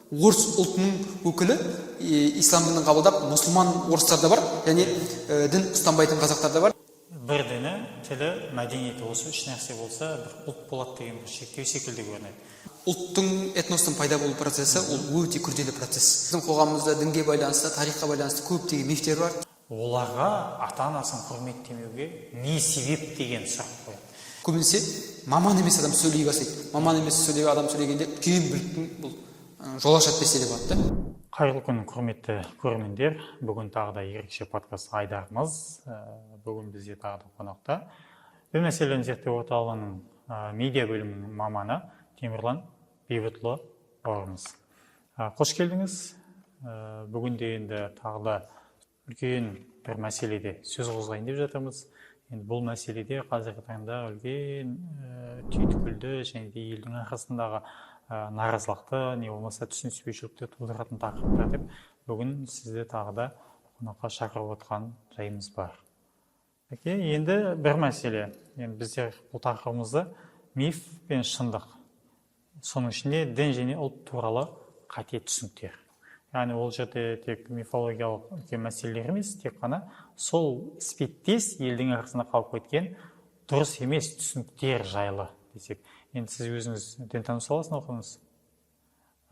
орыс ұлтының өкілі ислам дінін қабылдап мұсылман орыстар да бар, және дін ұстанбайтын қазақтар да бар. Бір діні, тілі, мәдениеті осы үш нәрсе болса, бір ұлт болады деген бір шектеу секілді көрінеді. Ұлттың, этностың пайда болу процесі ол өте күрделі процесс. Біздің қоғамымызда дінге байланысты, тарихқа байланысты көптеген мифтер бар. Оларға ата-анасын құрметтемеуге не себеп деген сұрақ қояды. Көбінесе маман емес адам сөйлей бастайды. Маман емес адам сөйлегенде үлкен біліктің бұл жол ашатын мәселе болады да. Қайырлы күн, құрметті көрермендер. Бүгін тағы да ерекше подкаст айдарымыз. Бүгін бізде тағы да қонақта дін мәселелерін зерттеу орталығының медиа бөлімінің маманы Темірлан Бейбітұлы бауырымыз. Қош келдіңіз. Бүгінде енді тағы да үлкен бір мәселеде сөз қозғайын деп жатырмыз. Енді бұл мәселеде қазіргі таңда үлкен түйткілді және де елдің арасындағы наразылықты, не болмаса түсініспеушілікті тудыратын тақырыптар деп бүгін сізді тағы да қонаққа шақырып отқан жайымыз бар. Енді бір мәселе. Енді біздер бұл тақырыбымызды миф пен шындық, соның ішінде дін және ұлт туралы қате түсініктер. Яғни ол жерде тек мифологиялық үлкен мәселелер емес, тек қана сол іспеттес елдің арасында қалып кеткен дұрыс емес түсініктер жайлы десек. Енді сіз өзіңіз дінтану саласын оқыдыңыз.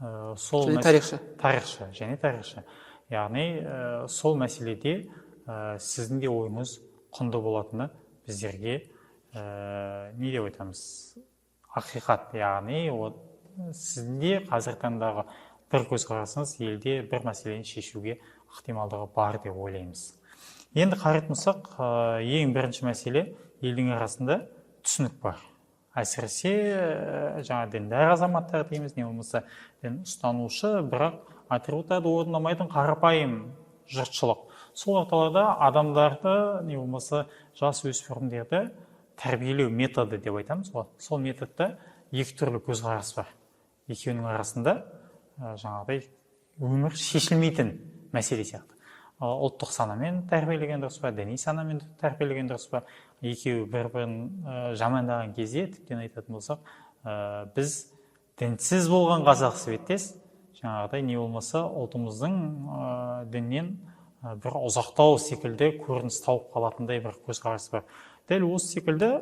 Және тарихшы. Тарихшы, және тарихшы. Яғни сол мәселеде сіздің де ойыңыз құнды болатыны біздерге не деп айтамыз? Ақиқат, яғни сіздің де қазіргі таңдағы бір көзқарасыңыз елде бір мәселені шешуге ықтималдығы бар деп ойлаймыз. Енді қарайтын болсақ, ең бірінші мәселе елдің арасында түсінік бар. Әсіресе жаңа діндар азаматтар дейміз, не болмаса дін ұстанушы, бірақ атрибуттарды орындамайтын қарапайым жұртшылық. Сол орталарда адамдарды, не болмаса жас өспірімдерді тәрбиелеу методы деп айтамыз. Сол методта екі түрлі көзқарас бар. Екеуінің арасында жаңағыдай өмір шешілмейтін мәселе сияқты. Ұлттық санамен тәрбиелеген дұрыс па, діни санамен тәрбиелеген дұрыс па, екеуі бір-бірін жамандаған кезде тіптен айтатын болсақ, біз дінсіз болған қазақ светтес, жаңағыдай не болмаса ұлтымыздың діннен бір ұзақтау секілді көрініс тауып қалатындай бір көзқарас бар. Дәл осы секілді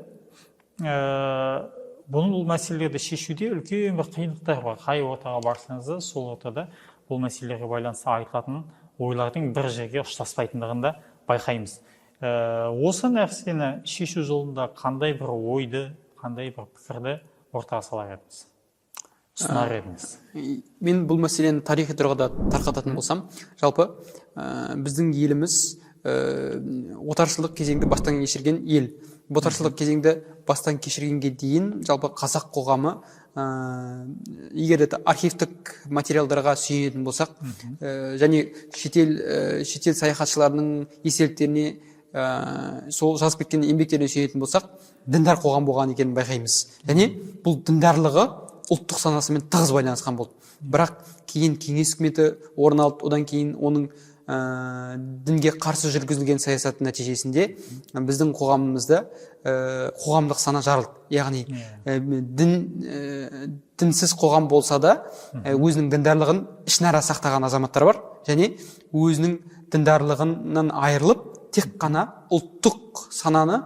бұл мәселелерді шешуде үлкен бір қиындықтар бар. Қай ортаға барсаңыз да, сол ортада бұл мәселелерге байланысты айтылатын ойлардың бір жерге ұштаспайтындығын да байқаймыз. Осы нәрсені шешу жолында қандай бір ойды, қандай бір пікірді ортаға салар едіңіз? Ұсынар едіңіз? Мен бұл мәселені тарихи тұрғыда тарқататын болсам, жалпы біздің еліміз отаршылдық кезеңді бастан кешірген ел. Отаршылдық кезеңді бастан кешіргенге дейін жалпы қазақ қоғамы, егер архивтік материалдарға сүйенетін болсақ, және шетел саяхатшыларының естеліктеріне, сол жазып кеткен еңбектеріне сүйенетін болсақ, діндар қоғам болған екенін байқаймыз. Және бұл діндарлығы ұлттық санасымен тығыз байланысқан болды. Бірақ кейін кеңес үкіметі орын алып, одан кейін оның дінге қарсы жүргізілген саясаттың нәтижесінде біздің қоғамымызда қоғамдық сана жарылды. Яғни дінсіз қоғам болса да өзінің діндарлығын ішінара сақтаған азаматтар бар, және өзінің діндарлығынан айырылып тек қана ұлттық сананы,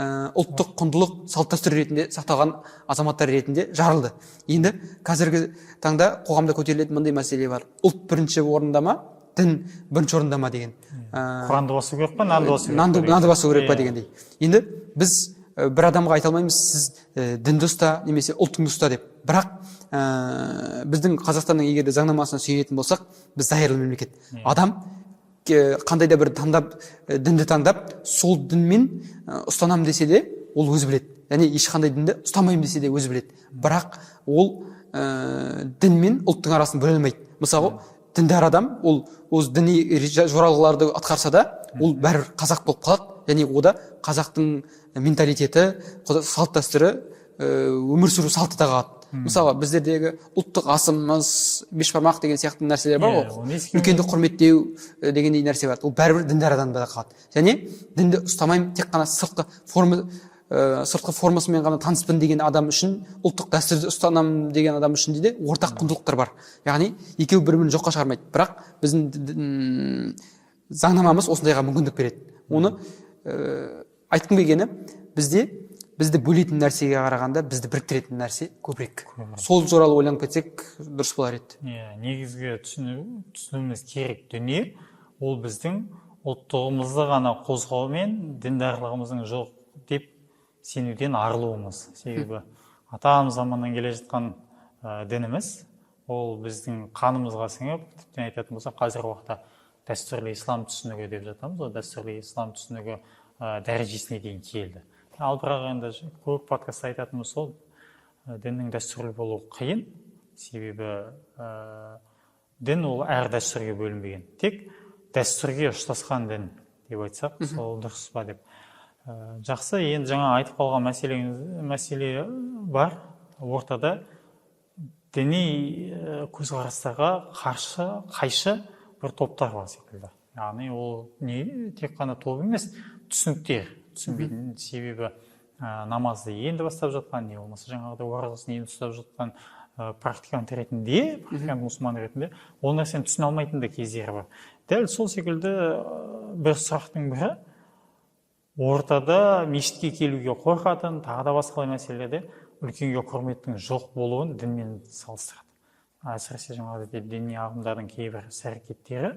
ұлттық құндылық салт дәстүр ретінде сақтаған азаматтар ретінде жарылды. Енді қазіргі таңда қоғамда көтерілетін мындай мәселе бар. Ұлт бірінші орында ма, дін бірінші орында ма деген. Құранды басу керек па, нанды басу керек па? Нанды басу керек па дегендей. Енді біз бір адамға айта алмаймыз, сіз дінді ұста немесе ұлтыңды ұста деп. Бірақ біздің Қазақстанның егер заңнамасына сүйенетін болсақ, біз зайырлы мемлекет. Адам қандай да бір дінді таңдап, сол дінмен ұстанам десе де, ол өзі біледі. Яғни ешқандай дінді ұстамайым десе де өзі біледі. Бірақ ол дін мен ұлттың арасын бөле алмайды. Мысалы, діндар адам, ол өз діни жоралғыларды атқарса да, ол бәрібір қазақ болып қалады. Яғни ода қазақтың менталитеті, салт дәстүрі, өмір сүру салты да қалады. Мысалы, біздердегі ұлттық асымыз, бешбармақ деген сияқты нәрселер бар ғой. Үлкенді құрметтеу дегендей нәрсе бар. Ол бәрібір діндар адамда да қалады. Және дінді ұстамайым, тек қана сыртқы сыртқы формасымен ғана таныспын деген адам үшін, ұлттық дәстүрді ұстанамын деген адам үшін де ортақ құндылықтар бар. Яғни екеуі бір-бірін жоққа шығармайды. Бірақ біздің заңнамамыз осындайға мүмкіндік береді. Оны айтқым келгені, бізді бөлетін нәрсеге қарағанда бізді біріктіретін нәрсе көбірек. Сол туралы ойланып кетсек дұрыс болар еді. Негізгі түсінуіміз керек дүние ол біздің ұлттығымызды ғана қозғаумен діндарлығымыздың жоқ деп сенуден арылуымыз. Себебі ата-ағамыз заманнан келе жатқан дініміз ол біздің қанымызға сіңіп, тіптен айтатын болсақ, қазіргі уақытта дәстүрлі ислам түсінігі деп жатамыз. Ол дәстүрлі ислам түсінігі дәрежесіне дейін келді. Ал бірақ енді көп подкастта айтатынымыз сол, діннің дәстүрлі болуы қиын, себебі дін ол әр дәстүрге бөлінбеген. Тек дәстүрге ұштасқан дін деп айтсақ, сол дұрыс па деп. Жақсы, енді жаңа айтып қалған мәселе бар. Ортада діни көзқарастарға қайшы бір топтар бар секілді. Яғни ол тек қана топ емес, түсініктер. Түсінбейтін себебі намазды енді бастап жатқан, не болмаса жаңағыдай оразасын енді ұстап жатқан практикант ретінде, практикант мұсылман ретінде, ол нәрсені түсіне алмайтын да кездері бар. Дәл сол секілді бір сұрақтың бірі, ортада мешітке келуге қорқатын, тағы да басқалай мәселелерде үлкенге құрметтің жоқ болуын дінмен салыстырады. Әсіресе жаңағыдай діни ағымдардың кейбір іс-әрекеттері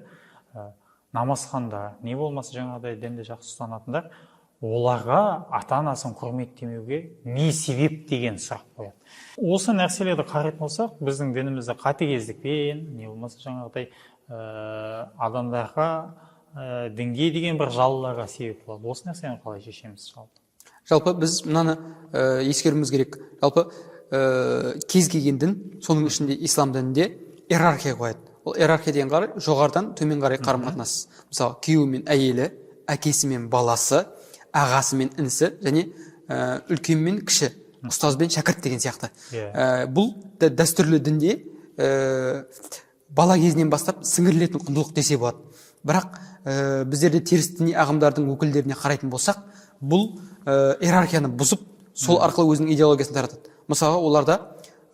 намазханда, не болмаса жаңағыдай дінді жақсы ұстанатындар, оларға ата-анасын құрметтемеуге не себеп деген сұрақ қояды. Осы нәрселерді қарайтын болсақ, біздің дінімізде қатыгездікпен, не болмаса жаңағыдай адамдарға дінге деген бір жалыларға себеп болады. Осы нәрсені қалай шешеміз жалпы? Жалпы біз мынаны ескеруіміз керек. Жалпы кез келген дін, соның ішінде ислам дінінде иерархия қояды. Ол иерархия деген қарай жоғарыдан төмен қарай қарым-қатынас. Мысалы, күйеуі мен әйелі, әкесі мен баласы, ағасы мен інісі және үлкен мен кіші, ұстаз бен шәкірт деген сияқты. Бұл дәстүрлі дінде бала кезінен бастап сіңірілетін құндылық десе болады. Бірақ біздерде теріс діни ағымдардың өкілдеріне қарайтын болсақ, бұл иерархияны бұзып, сол арқылы өзінің идеологиясын таратады. Мысалы, оларда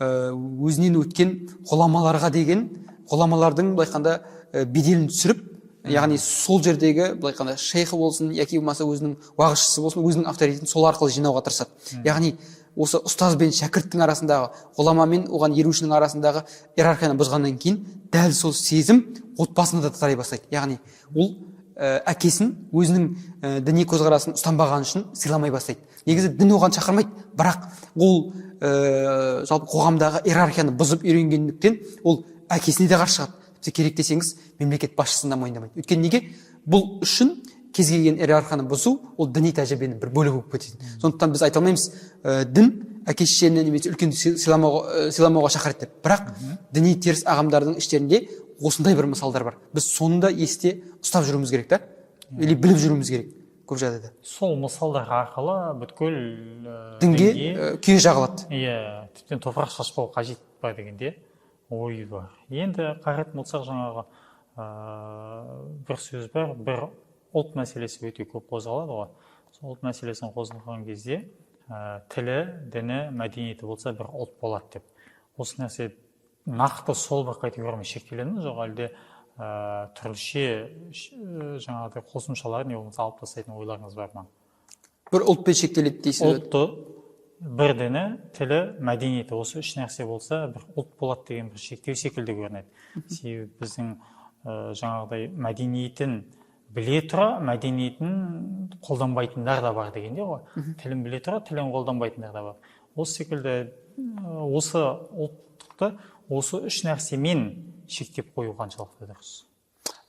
өзінен өткен ғұламаларға деген, ғұламалардың былайқанда беделін түсіріп, яғни сол жердегі былайқанда шейхі болсын, яки болмаса өзінің уағызшысы болсын, өзінің авторитетін сол арқылы жинауға тырысады. Яғни осы ұстаз бен шәкірттің арасындағы, ғұлама мен оған ерушінің арасындағы иерархияны бұзғаннан кейін дәл сол сезім отбасында да тарай бастайды. Яғни ол әкесін өзінің діни көзқарасын ұстанбаған үшін сыйламай бастайды. Негізі дін оған шақырмайды, бірақ ол жалпы қоғамдағы иерархияны бұзып үйренгендіктен ол әкесіне де қарсы шығады. Керек десеңіз, мемлекет басшысын да мойындамайды. Өйткені неге? Бұл үшін кез келген иерархияны бұзу ол діни тәжірибенің бір бөлігі болып кетеді. Сондықтан біз айта алмаймыз, дін әке-шешені немесе үлкенді сыйламауға шақырады деп. Бірақ діни теріс ағымдардың іштерінде осындай бір мысалдар бар. Біз соны да есте ұстап жүруіміз керек та, или біліп жүруіміз керек көп жағдайда. Сол мысалдар арқылы бүткіл дінге күйе жағылады. Тіптен топырақ шашпау қажет па дегенде ой бар. Енді қарайтын болсақ, жаңағы бір сөз бар, бір ұлт мәселесі өте көп қозғалады ғой. Сол ұлт мәселесін қозғалған кезде тілі, діні, мәдениеті болса бір ұлт болады деп. Осы нәрсе нақты сол бір категориямен шектеледі ме, жоқ әлде түрліше жаңағыдай қосымшалар не болмаса алып тастайтын ойларыңыз бар ма? Бір ұлтпен шектеледі дейсіз бе? Ұлтты, бір діні, тілі, мәдениеті, осы үш нәрсе болса, бір ұлт болады деген бір шектеу секілді көрінеді. Себебі біздің жаңағыдай мәдениетін біле тұра, мәдениетін қолданбайтындар да бар дегенде ғой. Тілін біле тұра, тілін қолданбайтындар да бар. Осы секілді осы ұлттықты осы үш нәрсемен шектеп қою қаншалықты дұрыс?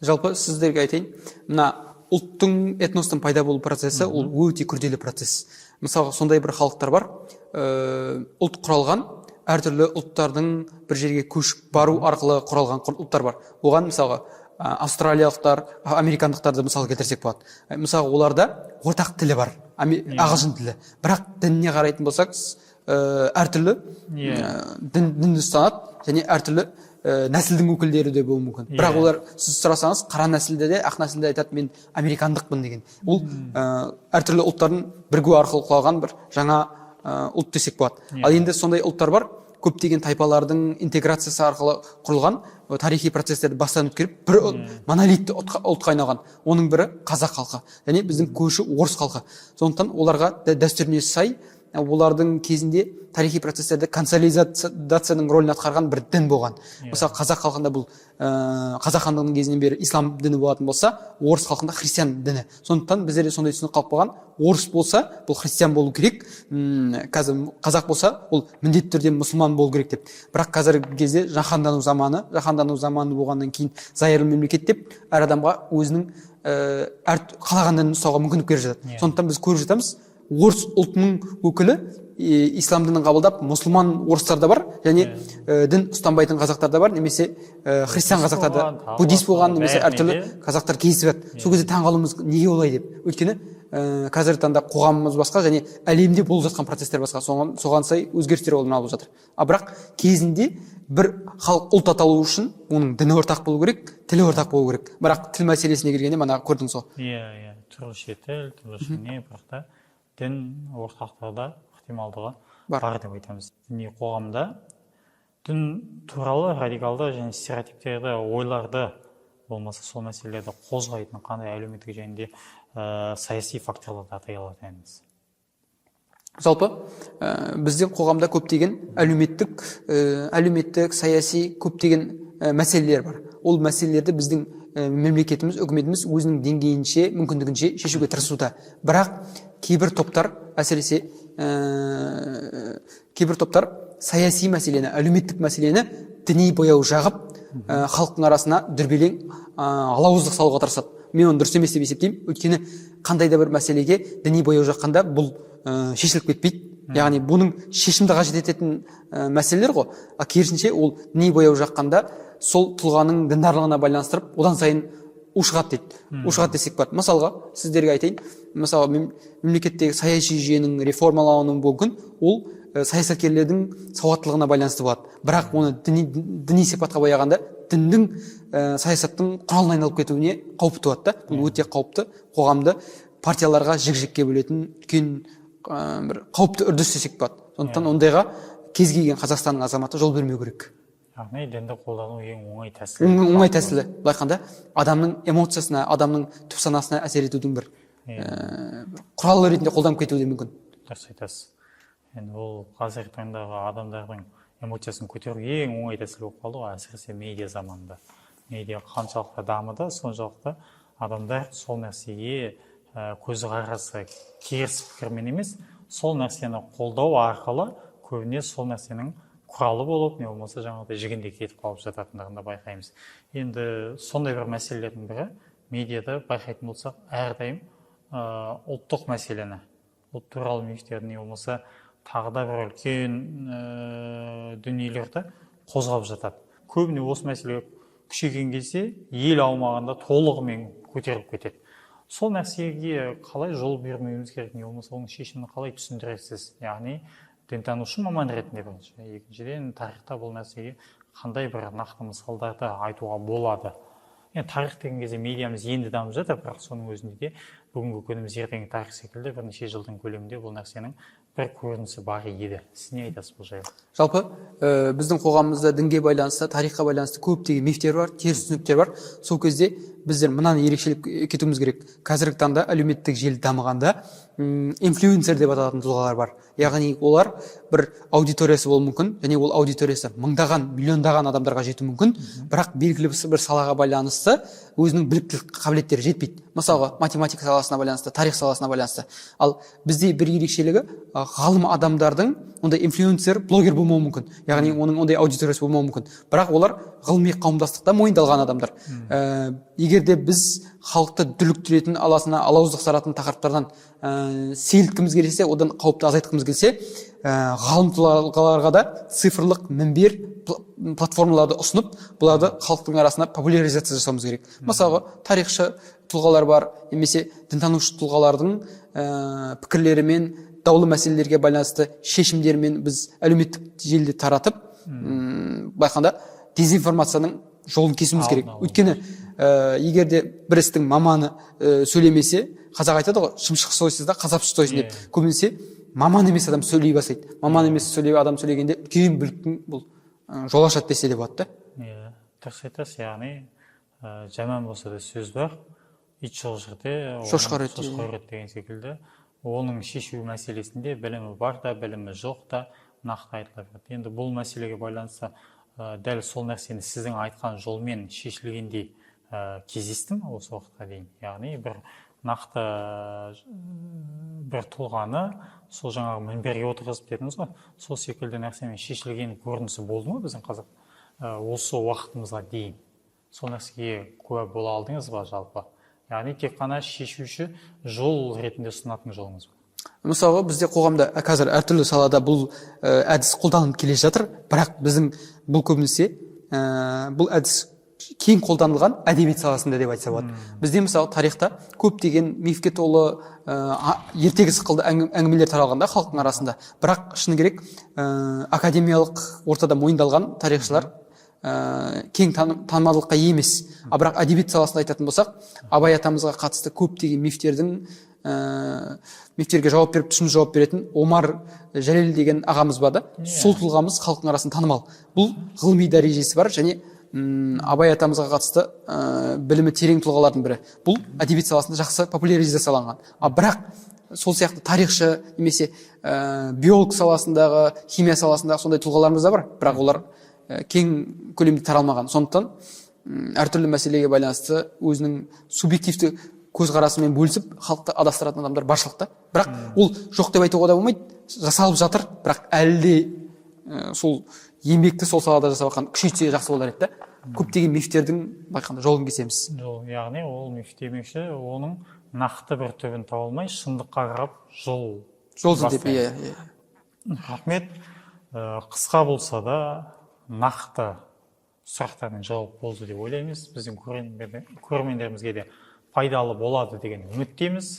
Жалпы сіздерге айтайын, мына ұлттың, этностың пайда болу процесі ол өте күрделі процесс. Мысалы, сондай бір халықтар бар, ұлт құралған, әртүрлі ұлттардың бір жерге көшіп бару арқылы құралған ұлттар бар. Оған мысалға австралиялықтар, американдықтарды мысал келтірсек болады. Мысалы, оларда ортақ тілі бар, ағылшын тілі. Бірақ дініне қарайтын болсақ, әртүрлі дінді ұстанады және әртүрлі нәсілдің өкілдері де болуы мүмкін. Бірақ олар сіз сұрасаңыз, қара нәсілде де, ақ нәсілде айтады, мен американдықпын деген. Ол әртүрлі ұлттардың бірігуі арқылы құралған бір жаңа ұлт десек болады. Ал енді сондай ұлттар бар, көптеген тайпалардың интеграциясы арқылы құрылған тарихи процестерді бастан өткеріп бір монолитті ұлтқа айналған. Оның бірі қазақ халқы, және біздің көрші орыс халқы. Сондықтан оларға дәстүріне сай, олардың кезінде тарихи процестерде консолидацияның рөлін атқарған бір дін болған. Мысалы қазақ халқында бұл қазақ хандығының кезінен бері ислам діні болатын болса, орыс халқында христиан діні. Сондықтан біздерде сондай түсінік қалып қойған, орыс болса бұл христиан болу керек, қазір қазақ болса ол міндетті түрде мұсылман болу керек деп. Бірақ қазіргі кезде жаһандану заманы болғаннан кейін зайырлы мемлекет деп әр адамға өзінің қалаған дінін ұстауға мүмкіндік беріп жатады. Сондықтан біз көріп жатамыз, орыс ұлтының өкілі ислам дінін қабылдап мұсылман орыстар да бар, және дін ұстанбайтын қазақтар да бар, немесе христиан қазақтар да, буддист болған, немесе әртүрлі қазақтар кездесіп жатыр. Сол кезде таңғалуымыз неге олай деп. Өйткені қазіргі таңда қоғамымыз басқа, және әлемде болып жатқан процестер басқа, соған сай өзгерістер орын алып жатыр. Бірақ кезінде бір халық ұлт аталу үшін оның діні ортақ болу керек, тілі ортақ болу керек. Бірақ тіл мәселесіне келгенде мана көрдіңіз ғой. Түрліше тіл, түрліше не, бірақ та дін ортақтығында ықтималдығы бар деп айтамыз. Діни қоғамда дін туралы радикалды және стереотиптерді, ойларды, болмаса сол мәселелерді қозғайтын қандай әлеуметтік және саяси факторларды атай алатынымыз. Жалпы біздің қоғамда көптеген әлеуметтік, саяси көптеген мәселелер бар. Ол мәселелерді біздің мемлекетіміз, үкіметіміз өзінің деңгейінше, мүмкіндігінше шешуге тырысуда. Бірақ кейбір топтар, әсіресе кейбір топтар саяси мәселені, әлеуметтік мәселені діни бояу жағып, халықтың арасына дүрбелең алауыздық салуға тырысады. Мен оны дұрыс емес деп есептеймін. Өйткені қандай да бір мәселеге діни бояу жаққанда бұл шешіліп кетпейді. Яғни бұның шешімді қажет ететін мәселелер ғой. Керісінше ол діни бояу жаққанда сол тұлғаның діндарлығына байланыстырып, одан сайын ушығады дейді. Ушығады десек болады. Мысалға, сіздерге айтайын, мысалы мемлекеттегі саяси жүйенің реформалауының мүмкін, ол саясаткерлердің сауаттылығына байланысты болады. Бірақ оны діни сипатқа бояғанда діннің саясаттың құралына айналып кетуіне қауіп туады. Бұл өте қауіпті, қоғамды партияларға жік-жікке бөлетін үлкен бір қауіпті үрдіс десек болады. Сондықтан ондайға кез келген Қазақстанның азаматы жол бермеу керек. Яғни дінді қолдану ең оңай тәсілі. Оңай тәсілі. Былай айтқанда, адамның эмоциясына, адамның түп санасына әсер етудің бір құралы ретінде қолданып кетуі де мүмкін. Дұрыс айтасыз. Енді ол қазіргі таңдағы адамдардың эмоциясын көтеру ең оңай тәсіл болып қалды ғой, әсіресе медиа заманында. Медиа қаншалықты дамыды, соншалықты адамдар сол нәрсеге көзқарасы теріс пікірмен емес, сол нәрсені қолдау арқылы көбіне сол нәрсенің құралы болып, не болмаса жаңағыдай жігінде кетіп қалып жататындығын да байқаймыз. Енді сондай бір мәселелердің бірі медиада байқайтын болсақ, әрдайым ұлттық мәселені, ұлт туралы мифтерді, не болмаса тағы да бір үлкен дүниелерді қозғап жатады. Көбіне осы мәселе күшейген кезде ел аумағында толығымен көтеріліп кетеді. Сол нәрсеге қалай жол бермеуіміз керек, не болмаса оның шешімін қалай түсіндіресіз? Яғни дінтанушы маман ретінде бірінші. Екіншіден, тарихта бұл нәрсеге қандай бір нақты мысалдарды айтуға болады? Тарих деген кезде медиамыз енді дамып жатыр, бірақ соның өзінде де бүгінгі күніміз ертеңгі тарих секілді бірнеше жылдың көлемінде бұл нәрсенің бір көрінісі бар еді. Сіз не айтасыз бұл жайлы? Жалпы біздің қоғамымызда дінге байланысты, тарихқа байланысты көптеген мифтер бар, теріс түсініктер бар. Сол кезде біздер мынаны ерекшелеп кетуіміз керек. Қазіргі таңда әлеуметтік желі дамығанда инфлюенсер деп аталатын тұлғалар бар. Яғни олар бір аудиториясы болуы мүмкін, және ол аудиториясы мыңдаған, миллиондаған адамдарға жету мүмкін, бірақ белгілі бір салаға байланысты өзінің біліктілік қабілеттері жетпейді. Мысалға, математика саласына байланысты, тарих саласына байланысты. Ал бізде бір ерекшелігі ғалым адамдардың ондай инфлюенсер, блогер болмауы мүмкін. Яғни оның ондай аудиториясы болмауы мүмкін. Бірақ олар ғылыми қауымдастықта мойындалған адамдар. Егер де біз халықты дүрліктіретін, аласына алауыздық саратын тақырыптардан сейілткіміз келсе, одан қауіпті азайтқымыз келсе, ғалым тұлғаларға да цифрлық мінбер платформаларды ұсынып, бұларды халықтың арасына популяризация жасауымыз керек. Мысалы, тарихшы тұлғалар бар, немесе дінтанушы тұлғалардың пікірлерімен, даулы мәселелерге байланысты шешімдермен біз әлеуметтік желіде таратып, байқанда дезинформацияның жолын кесуіміз керек. Алдын алу. Өйткені егер де бір істің маманы сөйлемесе, қазақ айтады ғой, шымшық сойсыз да қасапшы сойсын деп. Көбінесе маман емес адам сөйлей бастайды. Маман емес адам сөйлегенде үлкен бүліктің бұл жол ашады десе де болады да. Дұрыс айтасыз, яғни жаман болса да сөз бар, ит жоқ жерде Шошқа үреді деген секілді. Оның шешу мәселесінде білімі бар да, білімі жоқ та нақты айтыла береді. Енді бұл мәселеге байланысты дәл сол нәрсені сіздің айтқан жолмен шешілгендей кездестім осы уақытқа дейін. Яғни бір нақты бір тұлғаны сол жаңағы мінберге отырғызып дедіңіз ғой, сол секілді нәрсемен шешілген көрінісі болды ма біздің қазақ осы уақытымызға дейін? Сол нәрсеге куә бола алдыңыз ба жалпы? Яғни тек қана шешуші жол ретінде ұсынатын жолыңыз ба? Мысалы, бізде қоғамда қазір әртүрлі салада бұл әдіс қолданылып келе жатыр, бірақ біздің бұл көбінесе бұл әдіс кең қолданылған әдебиет саласында деп айтса болады. Бізде мысалы тарихта көптеген мифке толы ертегі сықылды әңгімелер таралғанда халықтың арасында, бірақ шыны керек академиялық ортада мойындалған тарихшылар кең танымалдылыққа емес. Бірақ әдебиет саласында айтатын болсақ, Абай атамызға қатысты көптеген мифтерге жауап беріп, түсініп жауап беретін Омар Жәлел деген ағамыз бар да, сол тұлғамыз халықтың арасында танымал. Бұл ғылыми дәрежесі бар және Абай атамызға қатысты білімі терең тұлғалардың бірі. Бұл әдебиет саласында жақсы популяризацияланған. Бірақ сол сияқты тарихшы немесе биолог саласындағы, химия саласындағы сондай тұлғаларымыз да бар, бірақ олар кең көлемде таралмаған. Сондықтан әртүрлі мәселеге байланысты өзінің субъективті көзқарасымен бөлісіп халықты адастыратын адамдар баршылықта. Бірақ ол жоқ деп айтуға да болмайды, жасалып жатыр, бірақ әлі де сол еңбекті сол салада жасап жатқан күшейтсе жақсы болар еді. Көптеген мифтердің байқанда жолын кесеміз. Яғни ол миф демекші, оның нақты бір түбін таба алмай, шындыққа қарап жол деп. Рахмет. Қысқа болса да нақты сұрақтардың жауап болды деп ойлаймыз. Біздің көрермендерімізге де пайдалы болады деген үміттеміз.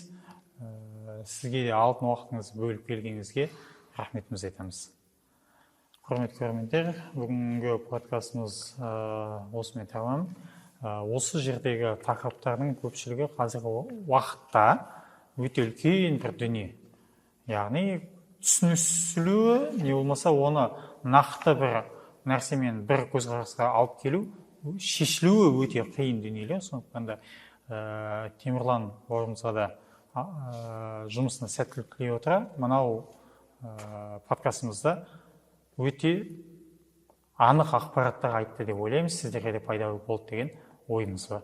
Сізге де алтын уақытыңызды бөліп келгеніңізге рахметімізді айтамыз. Құрметті көрермендер, бүгінгі подкастымыз осымен тамам. Осы жердегі тақырыптардың көпшілігі қазіргі уақытта өте үлкен бір дүние. Яғни түсінісілуі, не болмаса оны нақты бір нәрсемен бір көзқарасқа алып келу, шешілуі өте қиын дүниелер. Сондықтан да Темірлан бауырымызға да жұмысына сәттілік тілей отыра, мынау подкастымызда өте анық ақпараттар айтты деп ойлаймыз, сіздерге де пайдалы болды деген ойымыз бар.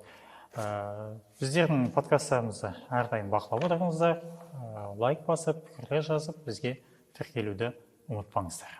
Біздердің подкасттарымызды әрдайым бақылап отырыңыздар, лайк басып, пікірлер жазып, бізге тіркелуді ұмытпаңыздар.